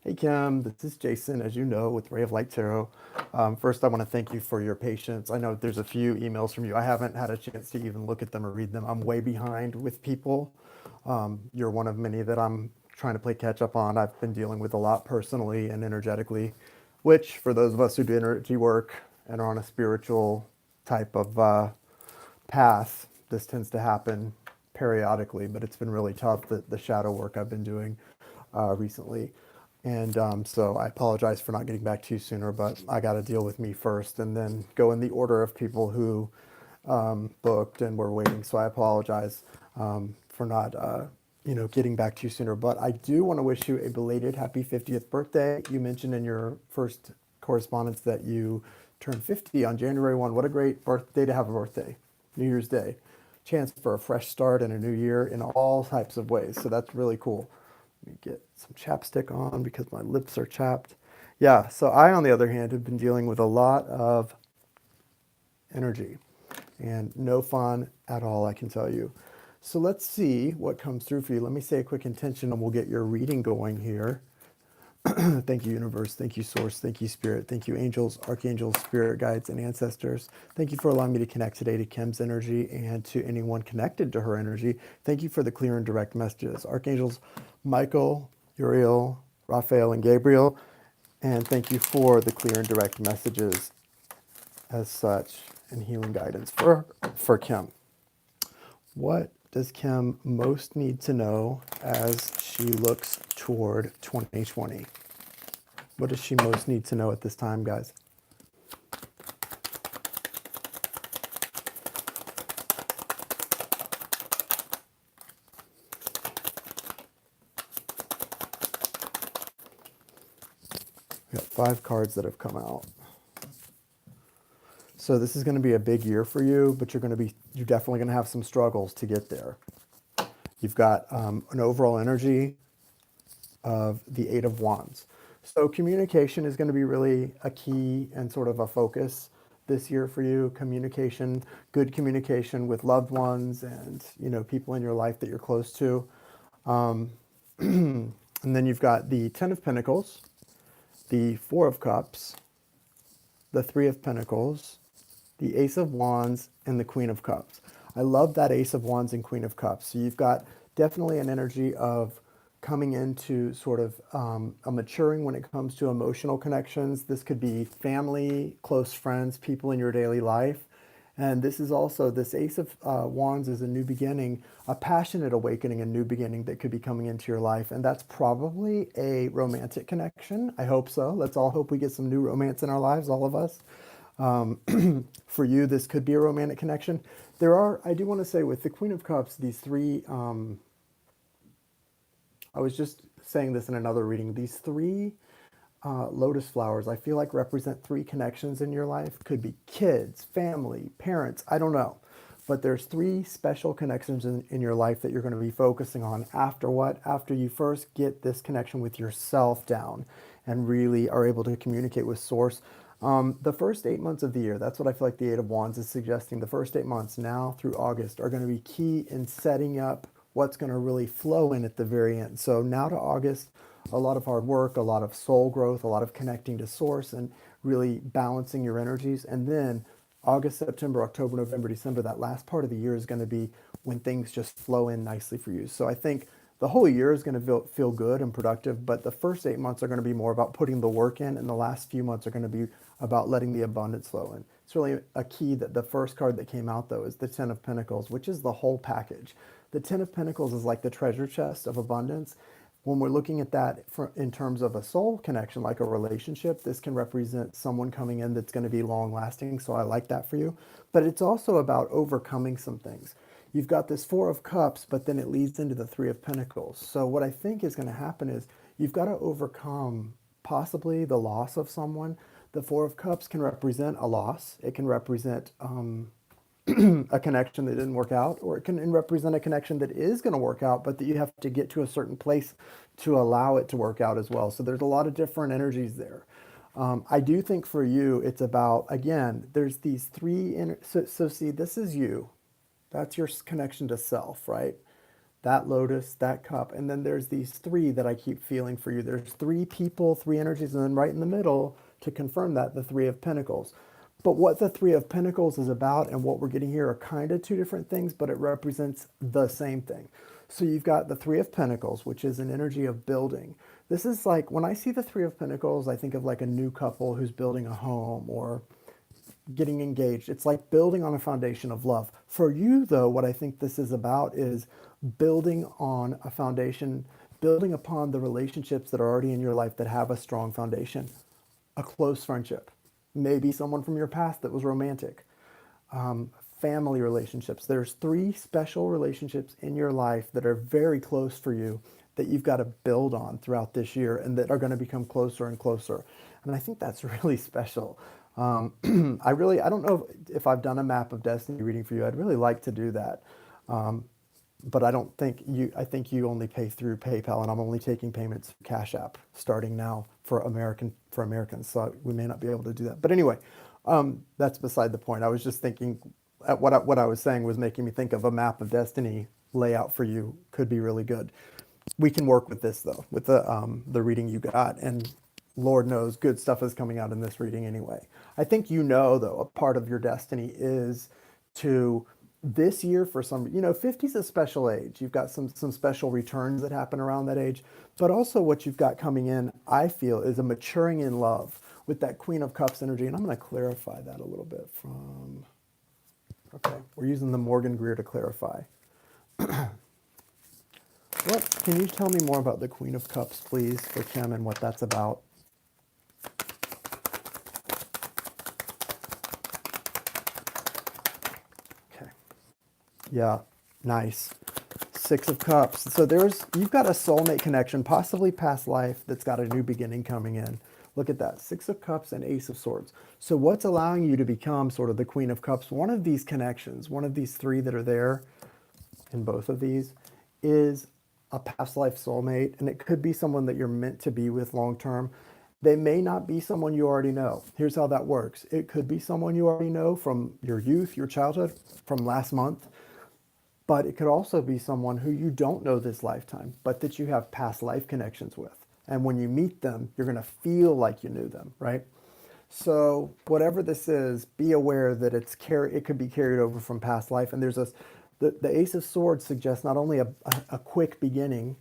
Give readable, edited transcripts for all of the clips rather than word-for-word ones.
Hey Kim, this is Jason, as you know, with Ray of Light Tarot. First, I want to thank you for your patience. I know there's a few emails from you. I haven't had a chance to even look at them or read them. I'm way behind with people. You're one of many that I'm trying to play catch up on. I've been dealing with a lot personally and energetically, which, for those of us who do energy work and are on a spiritual type of path, this tends to happen periodically, but it's been really tough, the shadow work I've been doing recently. And so I apologize for not getting back to you sooner, but I got to deal with me first and then go in the order of people who booked and were waiting. So I apologize for not, getting back to you sooner. But I do want to wish you a belated happy 50th birthday. You mentioned in your first correspondence that you turned 50 on January 1. What a great birthday to have a birthday, New Year's Day. Chance for a fresh start and a new year in all types of ways. So that's really cool. Let me get some chapstick on because my lips are chapped. Yeah, so I, on the other hand, have been dealing with a lot of energy and no fun at all, I can tell you. So let's see what comes through for you. Let me say a quick intention and we'll get your reading going here. Thank you, universe. Thank you, source. Thank you, spirit. Thank you, angels, archangels, spirit guides, and ancestors. Thank you for allowing me to connect today to Kim's energy and to anyone connected to her energy. Thank you for the clear and direct messages. Archangels Michael, Uriel, Raphael, and Gabriel. And thank you for the clear and direct messages as such and healing guidance for Kim. What does Kim most need to know as she looks toward 2020? What does she most need to know at this time, guys? We got 5 cards that have come out. So this is going to be a big year for you, but you're definitely going to have some struggles to get there. You've got an overall energy of the Eight of Wands. So communication is going to be really a key and sort of a focus this year for you. Communication, good communication with loved ones and people in your life that you're close to. And then you've got the Ten of Pentacles, the Four of Cups, the Three of Pentacles, the Ace of Wands, and the Queen of Cups. I love that Ace of Wands and Queen of Cups. So you've got definitely an energy of coming into sort of a maturing when it comes to emotional connections. This could be family, close friends, people in your daily life. And this is also, this Ace of Wands is a new beginning, a passionate awakening, a new beginning that could be coming into your life. And that's probably a romantic connection. I hope so. Let's all hope we get some new romance in our lives, all of us. For you, this could be a romantic connection. I do want to say with the Queen of Cups, these three, I was just saying this in another reading, these three lotus flowers, I feel like represent three connections in your life. Could be kids, family, parents, I don't know. But there's three special connections in your life that you're going to be focusing on after what? After you first get this connection with yourself down and really are able to communicate with source. The first 8 months of the year, that's what I feel like the Eight of Wands is suggesting. The first 8 months, now through August, are going to be key in setting up what's going to really flow in at the very end. So now to August, a lot of hard work, a lot of soul growth, a lot of connecting to source and really balancing your energies. And then August, September, October, November, December, that last part of the year is going to be when things just flow in nicely for you. So I think the whole year is going to feel good and productive, but the first 8 months are going to be more about putting the work in, and the last few months are going to be about letting the abundance flow in. It's really a key that the first card that came out, though, is the Ten of Pentacles, which is the whole package. The Ten of Pentacles is like the treasure chest of abundance. When we're looking at that in terms of a soul connection, like a relationship, this can represent someone coming in that's going to be long lasting. So I like that for you. But it's also about overcoming some things. You've got this Four of Cups, but then it leads into the Three of Pentacles. So what I think is going to happen is you've got to overcome possibly the loss of someone. The Four of Cups can represent a loss. It can represent a connection that didn't work out, or it can represent a connection that is going to work out, but that you have to get to a certain place to allow it to work out as well. So there's a lot of different energies there. I do think for you, it's about, again, there's these three, so see, this is you. That's your connection to self, right? that lotus, that cup, and then there's these three that I keep feeling for you. There's three people, three energies, and then right in the middle, to confirm that, the Three of Pentacles. But what the Three of Pentacles is about and what we're getting here are kind of two different things, but it represents the same thing. So you've got the Three of Pentacles, which is an energy of building. This is like, when I see the Three of Pentacles, I think of like a new couple who's building a home or getting engaged. It's like building on a foundation of love. For you, though, what I think this is about is building on a foundation, building upon the relationships that are already in your life that have a strong foundation, a close friendship, maybe someone from your past that was romantic, family relationships. There's three special relationships in your life that are very close for you that you've got to build on throughout this year and that are going to become closer and closer. And I think that's really special. I don't know if I've done a map of destiny reading for you. I'd really like to do that. But I think you only pay through PayPal, and I'm only taking payments through Cash App starting now for Americans. So we may not be able to do that. But anyway, that's beside the point. I was just thinking what I was saying was making me think of a map of destiny layout for you could be really good. We can work with this though, with the reading you got, and Lord knows good stuff is coming out in this reading anyway. I think though, a part of your destiny is to this year for some, 50 is a special age. You've got some special returns that happen around that age, but also what you've got coming in, I feel, is a maturing in love with that Queen of Cups energy. And I'm going to clarify that a little bit okay, we're using the Morgan Greer to clarify. Can you tell me more about the Queen of Cups, please, for Kim and what that's about? Okay. Yeah, nice. Six of Cups. So you've got a soulmate connection, possibly past life, that's got a new beginning coming in. Look at that, Six of Cups and Ace of Swords. So what's allowing you to become sort of the Queen of Cups? One of these connections, one of these three that are there in both of these, is a past life soulmate, and it could be someone that you're meant to be with long term. They may not be someone you already know. Here's how that works. It could be someone you already know from your youth, your childhood, from last month, but it could also be someone who you don't know this lifetime, but that you have past life connections with. And when you meet them, you're going to feel like you knew them, right? So whatever this is, be aware that it could be carried over from past life. And there's the Ace of Swords suggests not only a quick beginning,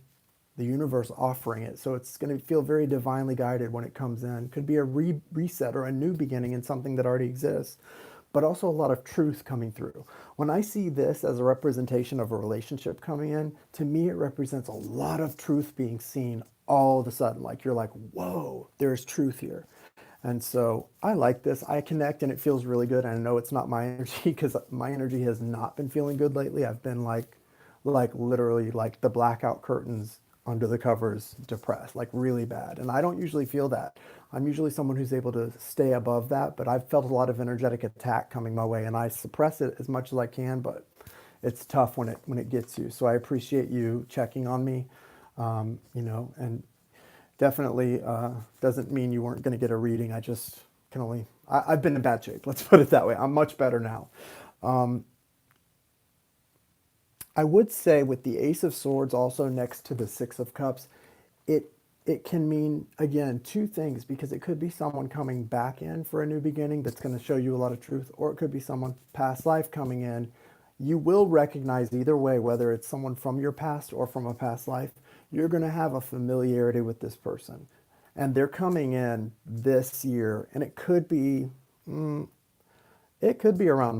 the universe offering it, so it's going to feel very divinely guided when it comes in. Could be a reset or a new beginning in something that already exists, but also a lot of truth coming through. When I see this as a representation of a relationship coming in, to me it represents a lot of truth being seen all of a sudden. Like you're like, whoa, there's truth here. And so I like this. I connect and it feels really good. And I know it's not my energy because my energy has not been feeling good lately. I've been like literally like the blackout curtains under the covers, depressed, like really bad. And I don't usually feel that. I'm usually someone who's able to stay above that, but I've felt a lot of energetic attack coming my way and I suppress it as much as I can, but it's tough when it gets you. So I appreciate you checking on me, and definitely doesn't mean you weren't going to get a reading. I just can only, I've been in bad shape. Let's put it that way. I'm much better now. I would say with the Ace of Swords also next to the Six of Cups, it can mean, again, two things, because it could be someone coming back in for a new beginning that's going to show you a lot of truth, or it could be someone past life coming in. You will recognize either way, whether it's someone from your past or from a past life, you're going to have a familiarity with this person. And they're coming in this year, and it could be around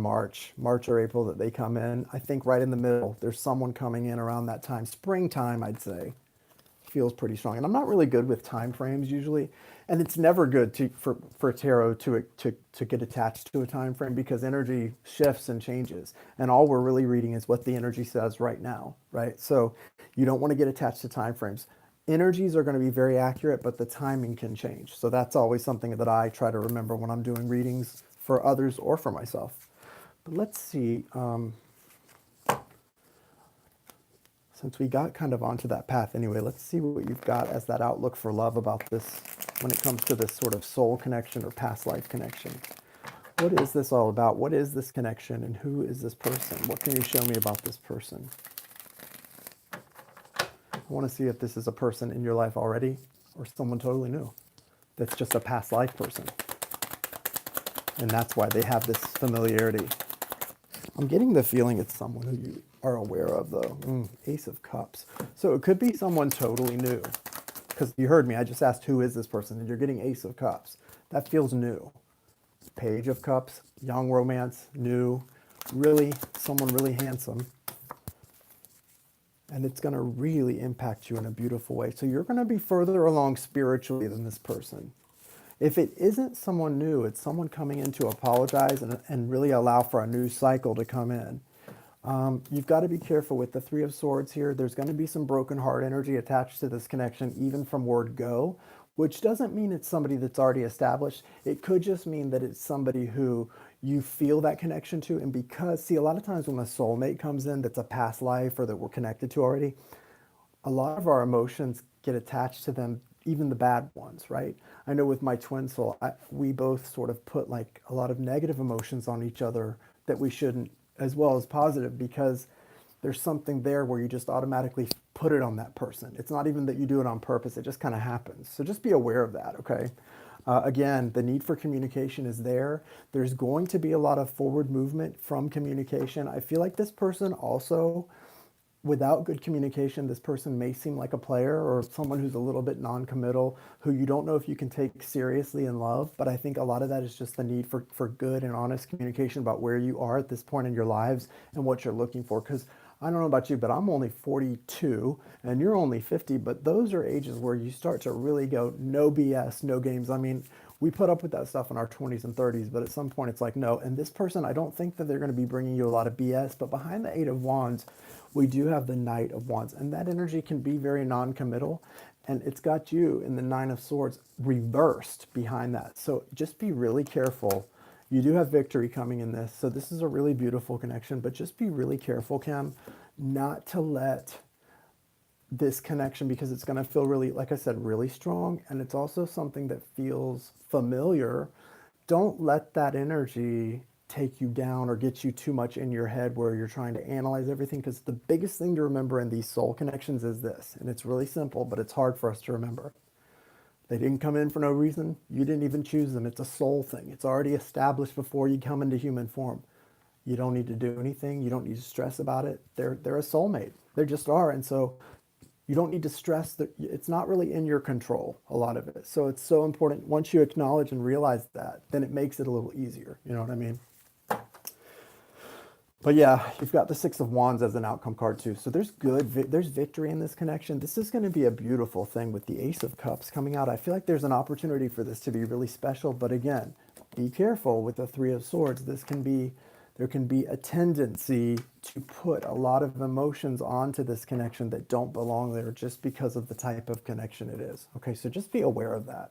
March or April that they come in. I think right in the middle, there's someone coming in around that time. Springtime, I'd say, feels pretty strong. And I'm not really good with time frames usually. And it's never good for tarot to get attached to a time frame, because energy shifts and changes. And all we're really reading is what the energy says right now, right? So you don't want to get attached to time frames. Energies are going to be very accurate, but the timing can change. So that's always something that I try to remember when I'm doing readings for others or for myself. But let's see, since we got kind of onto that path anyway, let's see what you've got as that outlook for love about this when it comes to this sort of soul connection or past life connection. What is this all about? What is this connection, and who is this person? What can you show me about this person? I want to see if this is a person in your life already or someone totally new that's just a past life person. And that's why they have this familiarity. I'm getting the feeling it's someone who you are aware of, though. Ace of Cups. So it could be someone totally new. Because you heard me, I just asked who is this person, and you're getting Ace of Cups. That feels new. Page of Cups, young romance, new, really, someone really handsome. And it's going to really impact you in a beautiful way. So you're going to be further along spiritually than this person. If it isn't someone new, it's someone coming in to apologize and really allow for a new cycle to come in. You've got to be careful with the Three of Swords here. There's going to be some broken heart energy attached to this connection, even from word go, which doesn't mean it's somebody that's already established. It could just mean that it's somebody who you feel that connection to. And because, see, a lot of times when a soulmate comes in that's a past life or that we're connected to already, a lot of our emotions get attached to them, even the bad ones, right? I know with my twin soul, we both sort of put like a lot of negative emotions on each other that we shouldn't, as well as positive, because there's something there where you just automatically put it on that person. It's not even that you do it on purpose, it just kind of happens. So just be aware of that, okay? Again, the need for communication is there. There's going to be a lot of forward movement from communication. I feel like this person also, without good communication, this person may seem like a player or someone who's a little bit non-committal, who you don't know if you can take seriously in love. But I think a lot of that is just the need for good and honest communication about where you are at this point in your lives and what you're looking for. Because I don't know about you, but I'm only 42 and you're only 50. But those are ages where you start to really go, no BS, no games. I mean, we put up with that stuff in our 20s and 30s, but at some point it's like, no. And this person, I don't think that they're going to be bringing you a lot of BS, but behind the Eight of Wands, we do have the Knight of Wands, and that energy can be very non-committal, and it's got you in the Nine of Swords reversed behind that. So just be really careful. You do have victory coming in this, so this is a really beautiful connection, but just be really careful, Kim, not to let this connection, because it's going to feel really, like I said, really strong, and it's also something that feels familiar. Don't let that energy take you down or get you too much in your head where you're trying to analyze everything, because the biggest thing to remember in these soul connections is this, and it's really simple, but it's hard for us to remember. They didn't come in for no reason. You didn't even choose them. It's a soul thing. It's already established before you come into human form. You don't need to do anything. You don't need to stress about it. They're a soulmate. They just are. And so you don't need to stress that. It's not really in your control, a lot of it. So it's so important. Once you acknowledge and realize that, then it makes it a little easier. You know what I mean? But yeah, you've got the Six of Wands as an outcome card too. So there's there's victory in this connection. This is going to be a beautiful thing with the Ace of Cups coming out. I feel like there's an opportunity for this to be really special. But again, be careful with the Three of Swords. There can be a tendency to put a lot of emotions onto this connection that don't belong there just because of the type of connection it is. Okay, so just be aware of that.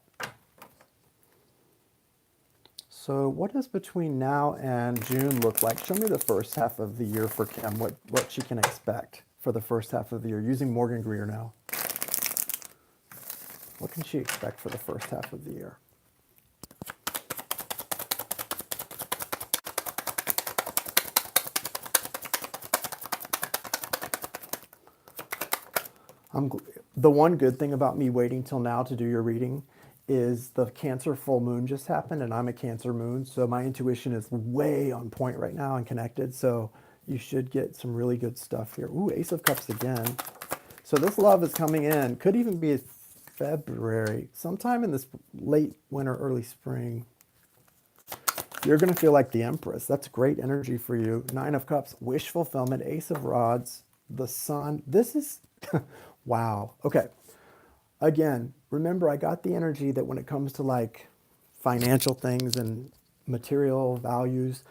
So what does between now and June look like? Show me the first half of the year for Kim, what she can expect for the first half of the year, using Morgan Greer now. What can she expect for the first half of the year? The one good thing about me waiting till now to do your reading is the Cancer full moon just happened, and I'm a Cancer moon, so my intuition is way on point right now and connected, so you should get some really good stuff here. Ooh, Ace of Cups again. So this love is coming in. Could even be February, sometime in this late winter, early spring. You're going to feel like the Empress. That's great energy for you. Nine of Cups, wish fulfillment, Ace of Rods, the Sun. This is, wow. Okay. Again, remember, I got the energy that when it comes to like financial things and material values,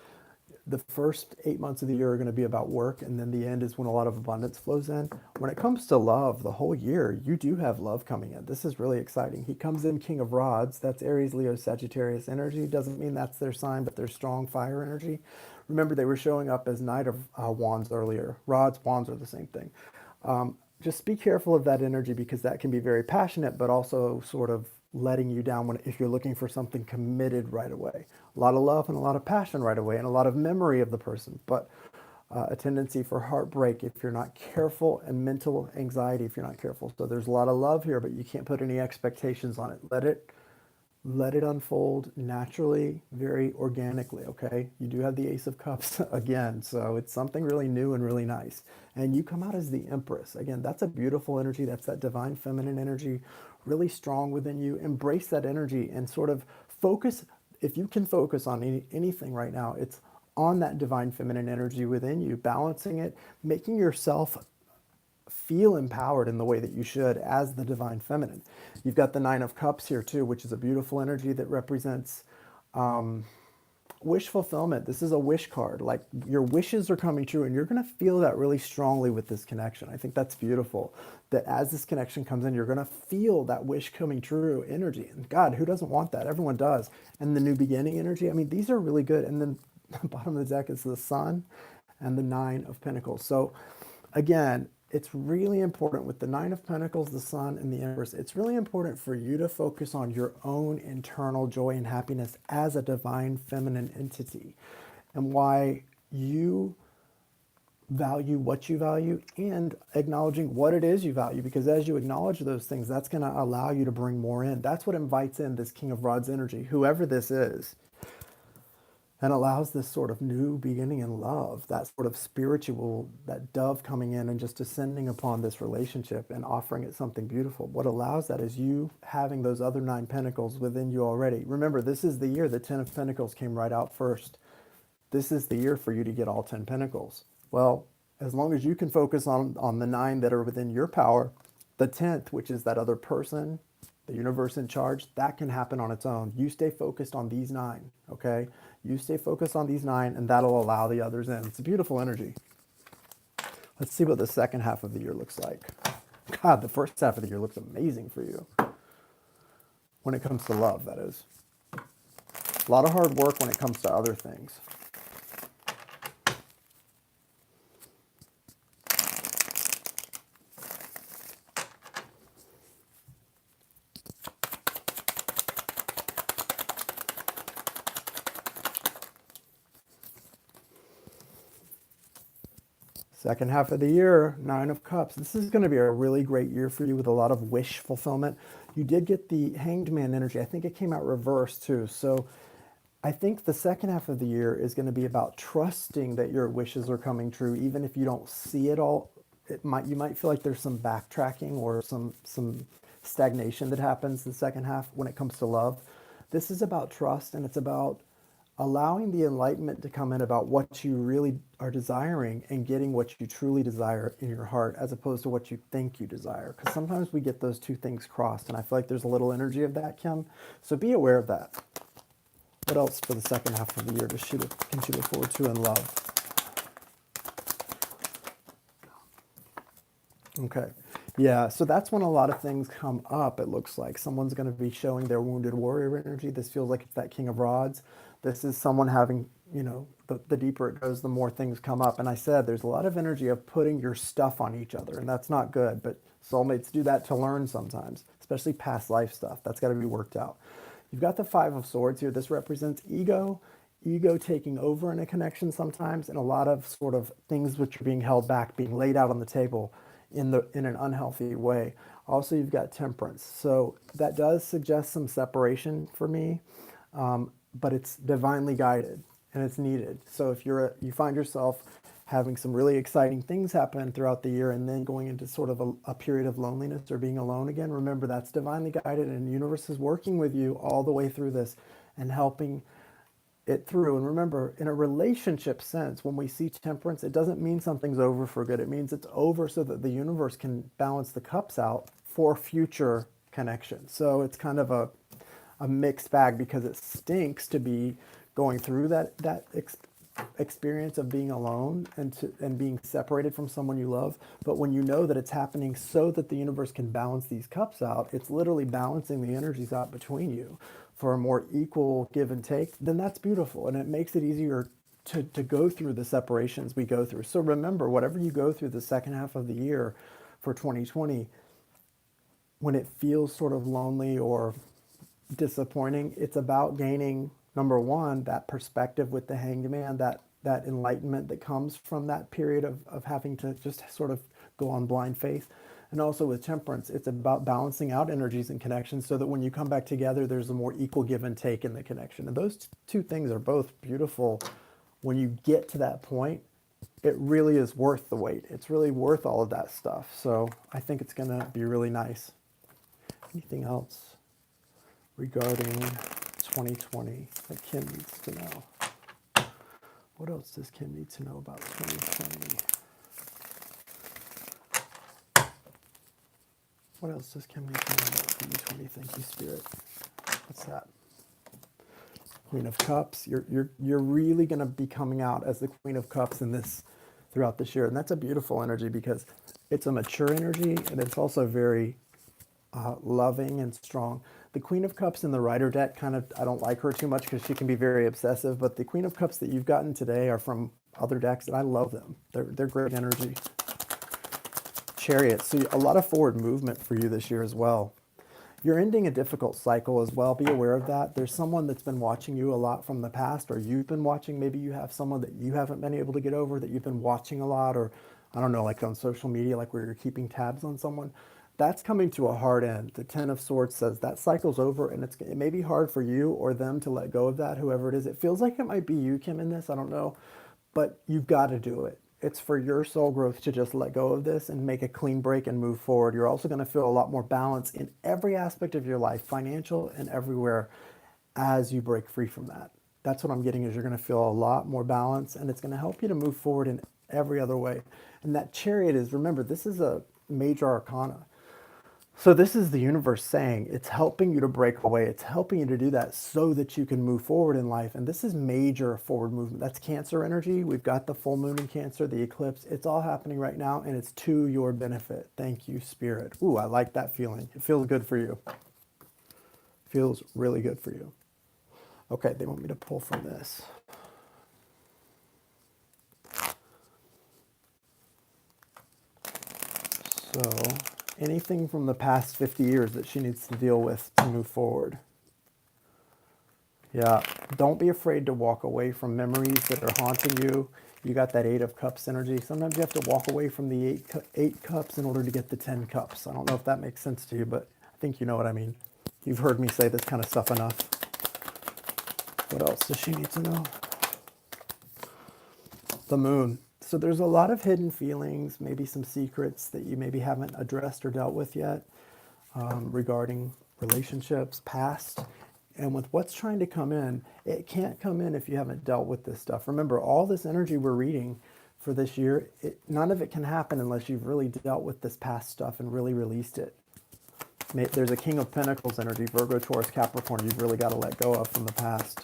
the first 8 months of the year are going to be about work, and then the end is when a lot of abundance flows in. When it comes to love, the whole year, you do have love coming in. This is really exciting. He comes in King of Rods. That's Aries, Leo, Sagittarius energy. Doesn't mean that's their sign, but they're strong fire energy. Remember, they were showing up as Knight of Wands earlier. Rods, Wands are the same thing. Just be careful of that energy, because that can be very passionate, but also sort of letting you down if you're looking for something committed right away. A lot of love and a lot of passion right away, and a lot of memory of the person. But a tendency for heartbreak if you're not careful, and mental anxiety if you're not careful. So there's a lot of love here, but you can't put any expectations on it. Let it unfold naturally, very organically, okay? You do have the Ace of Cups again, so it's something really new and really nice. And you come out as the Empress. Again, that's a beautiful energy. That's that divine feminine energy, really strong within you. Embrace that energy and sort of focus. If you can focus on anything right now, it's on that divine feminine energy within you, balancing it, making yourself feel empowered in the way that you should as the divine feminine. You've got the Nine of Cups here too, which is a beautiful energy that represents wish fulfillment. This is a wish card. Like your wishes are coming true, and you're going to feel that really strongly with this connection. I think that's beautiful. That as this connection comes in, you're going to feel that wish coming true energy. And God, who doesn't want that? Everyone does. And the new beginning energy. I mean, these are really good. And then the bottom of the deck is the Sun and the Nine of Pentacles. So again, it's really important with the Nine of Pentacles, the Sun, and the Empress. It's really important for you to focus on your own internal joy and happiness as a divine feminine entity, and why you value what you value, and acknowledging what it is you value. Because as you acknowledge those things, that's going to allow you to bring more in. That's what invites in this King of Rods energy, whoever this is, and allows this sort of new beginning in love, that sort of spiritual, that dove coming in and just descending upon this relationship and offering it something beautiful. What allows that is you having those other 9 pentacles within you already. Remember, this is the year the 10 of Pentacles came right out first. This is the year for you to get all 10 pentacles. Well, as long as you can focus on the 9 that are within your power, the 10th, which is that other person, the universe in charge, that can happen on its own. You stay focused on these 9, okay? You stay focused on these 9, and that'll allow the others in. It's a beautiful energy. Let's see what the second half of the year looks like. God, the first half of the year looks amazing for you. When it comes to love, that is. A lot of hard work when it comes to other things. Second half of the year, 9 of Cups. This is going to be a really great year for you with a lot of wish fulfillment. You did get the Hanged Man energy. I think it came out reversed too. So I think the second half of the year is going to be about trusting that your wishes are coming true, even if you don't see it all. You might feel like there's some backtracking or some stagnation that happens in the second half when it comes to love. This is about trust, and it's about allowing the enlightenment to come in about what you really are desiring and getting what you truly desire in your heart, as opposed to what you think you desire. Because sometimes we get those two things crossed, and I feel like there's a little energy of that, Kim. So be aware of that. What else for the second half of the year can you look forward to in love? Okay. Yeah, so that's when a lot of things come up, it looks like. Someone's going to be showing their wounded warrior energy. This feels like it's that King of Rods. This is someone having, the deeper it goes, the more things come up. And I said there's a lot of energy of putting your stuff on each other, and that's not good. But soulmates do that to learn sometimes, especially past life stuff. That's got to be worked out. You've got the Five of Swords here. This represents ego taking over in a connection sometimes, and a lot of sort of things which are being held back, being laid out on the table in an unhealthy way. Also, you've got Temperance. So that does suggest some separation for me, but it's divinely guided and it's needed. So if you find yourself having some really exciting things happen throughout the year and then going into sort of a period of loneliness or being alone again, remember that's divinely guided, and the universe is working with you all the way through this and helping it through. And remember, in a relationship sense, when we see Temperance, it doesn't mean something's over for good. It means it's over so that the universe can balance the cups out for future connection. So it's kind of a mixed bag, because it stinks to be going through that experience of being alone and being separated from someone you love. But when you know that it's happening so that the universe can balance these cups out, it's literally balancing the energies out between you for a more equal give and take, then that's beautiful. And it makes it easier to go through the separations we go through. So remember, whatever you go through the second half of the year for 2020, when it feels sort of lonely or disappointing, it's about gaining, number one, that perspective with the Hanged Man, that that enlightenment that comes from that period of having to just sort of go on blind faith. And also with temperance, it's about balancing out energies and connections so that when you come back together, there's a more equal give and take in the connection. And those two things are both beautiful. When you get to that point, it really is worth the wait. It's really worth all of that stuff. So I think it's going to be really nice. Anything else regarding 2020 that Kim needs to know? What else does Kim need to know about 2020? What else does Kim need to know about 2020? Thank you, Spirit. What's that? Queen of Cups. You're really going to be coming out as the Queen of Cups in this throughout this year, and that's a beautiful energy because it's a mature energy and it's also very loving and strong. The Queen of Cups in the Rider deck kind of, I don't like her too much because she can be very obsessive, but the Queen of Cups that you've gotten today are from other decks and I love them. They're great energy. Chariot. So a lot of forward movement for you this year as well. You're ending a difficult cycle as well. Be aware of that. There's someone that's been watching you a lot from the past, or you've been watching. Maybe you have someone that you haven't been able to get over that you've been watching a lot, or I don't know, like on social media, like where you're keeping tabs on someone. That's coming to a hard end. The Ten of Swords says that cycle's over, and it may be hard for you or them to let go of that, whoever it is. It feels like it might be you, Kim, in this. I don't know, but you've got to do it. It's for your soul growth to just let go of this and make a clean break and move forward. You're also going to feel a lot more balance in every aspect of your life, financial and everywhere, as you break free from that. That's what I'm getting, is you're going to feel a lot more balance, and it's going to help you to move forward in every other way. And that Chariot is, remember, this is a major arcana. So this is the universe saying it's helping you to break away. It's helping you to do that so that you can move forward in life. And this is major forward movement. That's Cancer energy. We've got the full moon in Cancer, the eclipse. It's all happening right now, and it's to your benefit. Thank you, Spirit. Ooh, I like that feeling. It feels good for you. Feels really good for you. Okay, they want me to pull from this. So anything from the past 50 years that she needs to deal with to move forward. Yeah, don't be afraid to walk away from memories that are haunting you. You got that 8 of Cups energy. Sometimes you have to walk away from the eight Cups in order to get the 10 Cups. I don't know if that makes sense to you, but I think you know what I mean. You've heard me say this kind of stuff enough. What else does she need to know? The Moon. So there's a lot of hidden feelings, maybe some secrets that you maybe haven't addressed or dealt with yet regarding relationships, past. And with what's trying to come in, it can't come in if you haven't dealt with this stuff. Remember, all this energy we're reading for this year, none of it can happen unless you've really dealt with this past stuff and really released it. There's a King of Pentacles energy, Virgo, Taurus, Capricorn, you've really got to let go of from the past.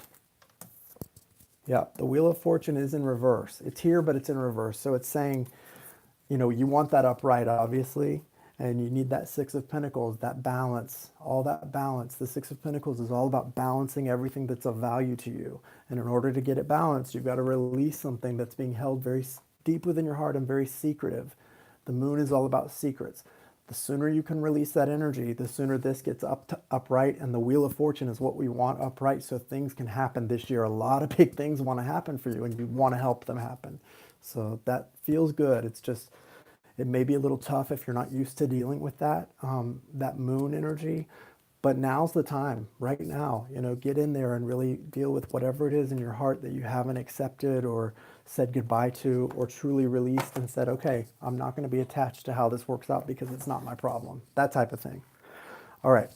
Yeah, the Wheel of Fortune is in reverse. It's here, but it's in reverse. So it's saying, you know, you want that upright, obviously, and you need that Six of Pentacles, that balance, all that balance. The Six of Pentacles is all about balancing everything that's of value to you. And in order to get it balanced, you've got to release something that's being held very deep within your heart and very secretive. The Moon is all about secrets. The sooner you can release that energy, the sooner this gets upright, and the Wheel of Fortune is what we want upright so things can happen this year. A lot of big things want to happen for you, and you want to help them happen. So that feels good. It's just, it may be a little tough if you're not used to dealing with that, that Moon energy, but now's the time, right now, you know, get in there and really deal with whatever it is in your heart that you haven't accepted or said goodbye to or truly released and said, okay, I'm not going to be attached to how this works out because it's not my problem. That type of thing. All right.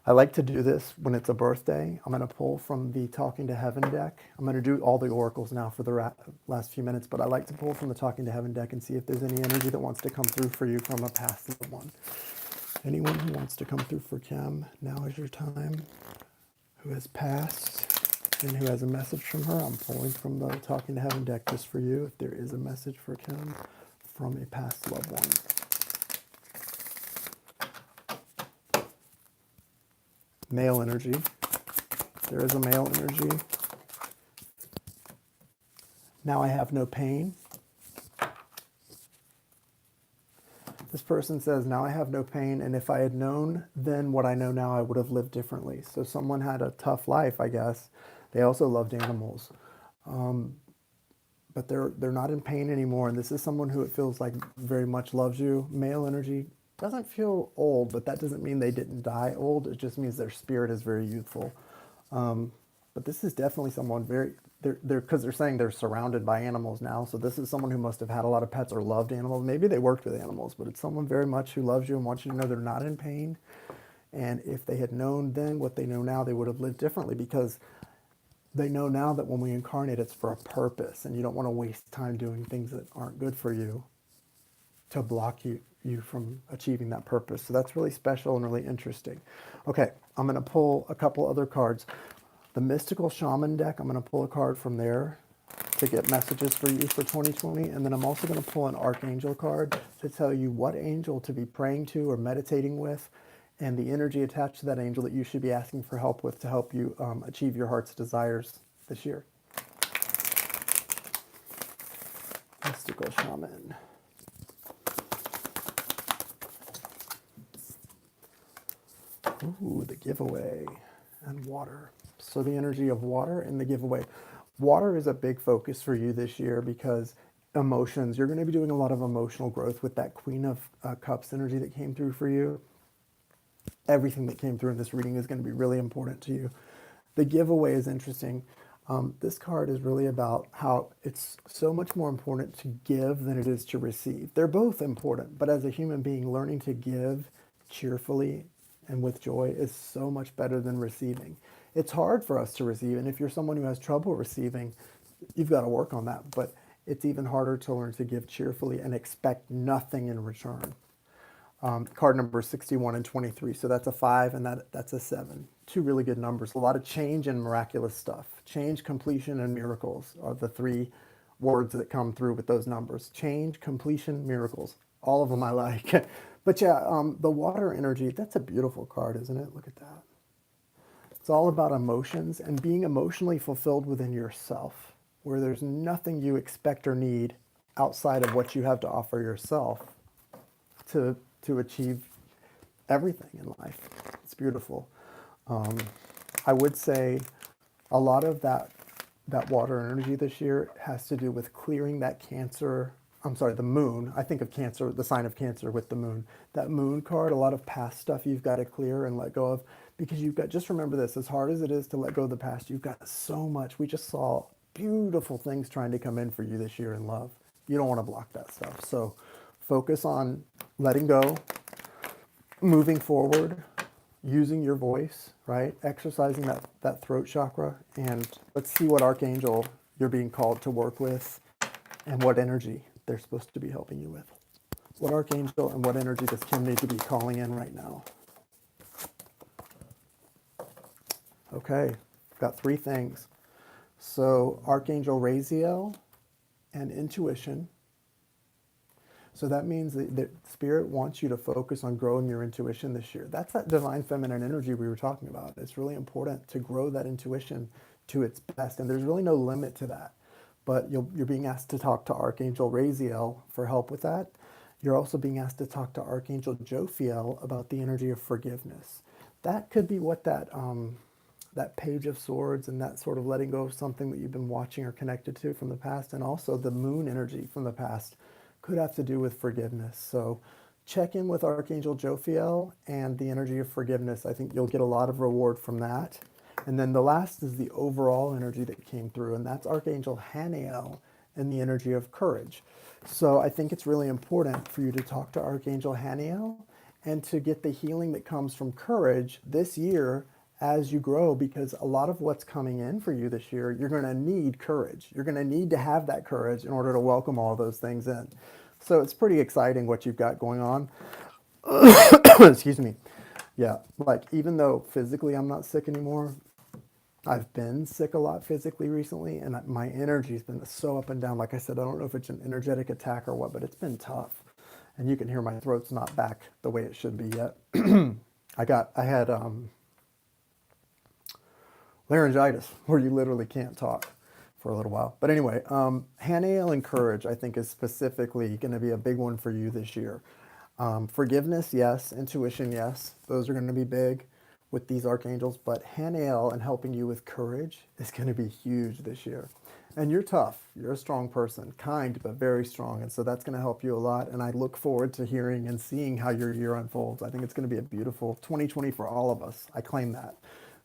I like to do this when it's a birthday. I'm going to pull from the Talking to Heaven deck. I'm going to do all the oracles now for the last few minutes, but I like to pull from the Talking to Heaven deck and see if there's any energy that wants to come through for you from a past loved one. Anyone who wants to come through for Kim, now is your time. Who has passed and who has a message from her, I'm pulling from the Talking to Heaven deck just for you. If there is a message for Kim from a past loved one. Male energy. There is a male energy. Now I have no pain. This person says, now I have no pain, and if I had known then what I know now, I would have lived differently. So someone had a tough life, I guess. They also loved animals. but they're not in pain anymore. And this is someone who it feels like very much loves you. Male energy doesn't feel old, but that doesn't mean they didn't die old. It just means their spirit is very youthful. But this is definitely someone very they're because they're saying they're surrounded by animals now. So this is someone who must have had a lot of pets or loved animals. Maybe they worked with animals, but it's someone very much who loves you and wants you to know they're not in pain. And if they had known then what they know now, they would have lived differently because they know now that when we incarnate, it's for a purpose, and you don't want to waste time doing things that aren't good for you to block you from achieving that purpose. So that's really special and really interesting. Okay, I'm going to pull a couple other cards. The Mystical Shaman deck, I'm going to pull a card from there to get messages for you for 2020. And then I'm also going to pull an Archangel card to tell you what angel to be praying to or meditating with and the energy attached to that angel that you should be asking for help with to help you achieve your heart's desires this year. Mystical Shaman. Ooh, the giveaway and water. So the energy of water and the giveaway. Water is a big focus for you this year because emotions, you're going to be doing a lot of emotional growth with that Queen of Cups energy that came through for you. Everything that came through in this reading is going to be really important to you. The giveaway is interesting. This card is really about how it's so much more important to give than it is to receive. They're both important, but as a human being, learning to give cheerfully and with joy is so much better than receiving. It's hard for us to receive, and if you're someone who has trouble receiving, you've got to work on that, but it's even harder to learn to give cheerfully and expect nothing in return. Card number 61 and 23. So that's a 5 and that's a 7. Two really good numbers. A lot of change and miraculous stuff. Change, completion, and miracles are the three words that come through with those numbers. Change, completion, miracles. All of them I like. But yeah, the water energy, that's a beautiful card, isn't it? Look at that. It's all about emotions and being emotionally fulfilled within yourself, where there's nothing you expect or need outside of what you have to offer yourself to achieve everything in life. It's beautiful. I would say a lot of that water energy this year has to do with clearing that Cancer. I'm sorry, the moon. I think of Cancer, the sign of Cancer with the moon. That moon card, a lot of past stuff you've got to clear and let go of because you've got, just remember this, as hard as it is to let go of the past, you've got so much. We just saw beautiful things trying to come in for you this year in love. You don't want to block that stuff. So focus on letting go, moving forward, using your voice, right? Exercising that throat chakra. And let's see what archangel you're being called to work with and what energy they're supposed to be helping you with. What archangel and what energy does Kim need to be calling in right now? Okay, got 3 things. So Archangel Raziel and intuition. So that means that Spirit wants you to focus on growing your intuition this year. That's that divine feminine energy we were talking about. It's really important to grow that intuition to its best. And there's really no limit to that. But you're being asked to talk to Archangel Raziel for help with that. You're also being asked to talk to Archangel Jophiel about the energy of forgiveness. That could be what that Page of Swords and that sort of letting go of something that you've been watching or connected to from the past, and also the moon energy from the past could have to do with forgiveness. So check in with Archangel Jophiel and the energy of forgiveness. I think you'll get a lot of reward from that. And then the last is the overall energy that came through, and that's Archangel Haniel and the energy of courage. So I think it's really important for you to talk to Archangel Haniel and to get the healing that comes from courage this year as you grow, because a lot of what's coming in for you this year, you're going to need courage. You're going to need to have that courage in order to welcome all those things in. So it's pretty exciting what you've got going on. Excuse me. Yeah, like even though physically I'm not sick anymore, I've been sick a lot physically recently, and my energy's been so up and down. Like I said, I don't know if it's an energetic attack or what, but it's been tough. And you can hear my throat's not back the way it should be yet. I had laryngitis, where you literally can't talk for a little while. But anyway, Haniel and courage, I think, is specifically going to be a big one for you this year. Forgiveness, yes. Intuition, yes. Those are going to be big with these archangels. But Haniel and helping you with courage is going to be huge this year. And you're tough. You're a strong person, kind, but very strong. And so that's going to help you a lot. And I look forward to hearing and seeing how your year unfolds. I think it's going to be a beautiful 2020 for all of us. I claim that.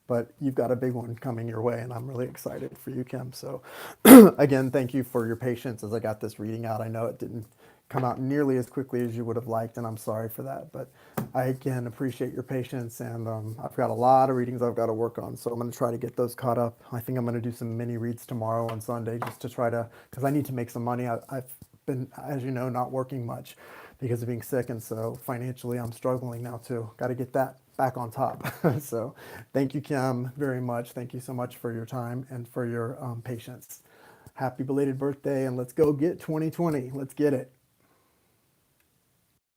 But you've got a big one coming your way, and I'm really excited for you, Kim. So, again, thank you for your patience as I got this reading out. I know it didn't come out nearly as quickly as you would have liked, and I'm sorry for that. But I, again, appreciate your patience, and I've got a lot of readings I've got to work on, so I'm going to try to get those caught up. I think I'm going to do some mini reads tomorrow on Sunday just to try to, because I need to make some money. I've been, as you know, not working much because of being sick, and so financially I'm struggling now too. Got to get that back on top. So thank you, Kim, very much. Thank you so much for your time and for your patience. Happy belated birthday, and let's go get 2020. Let's get it.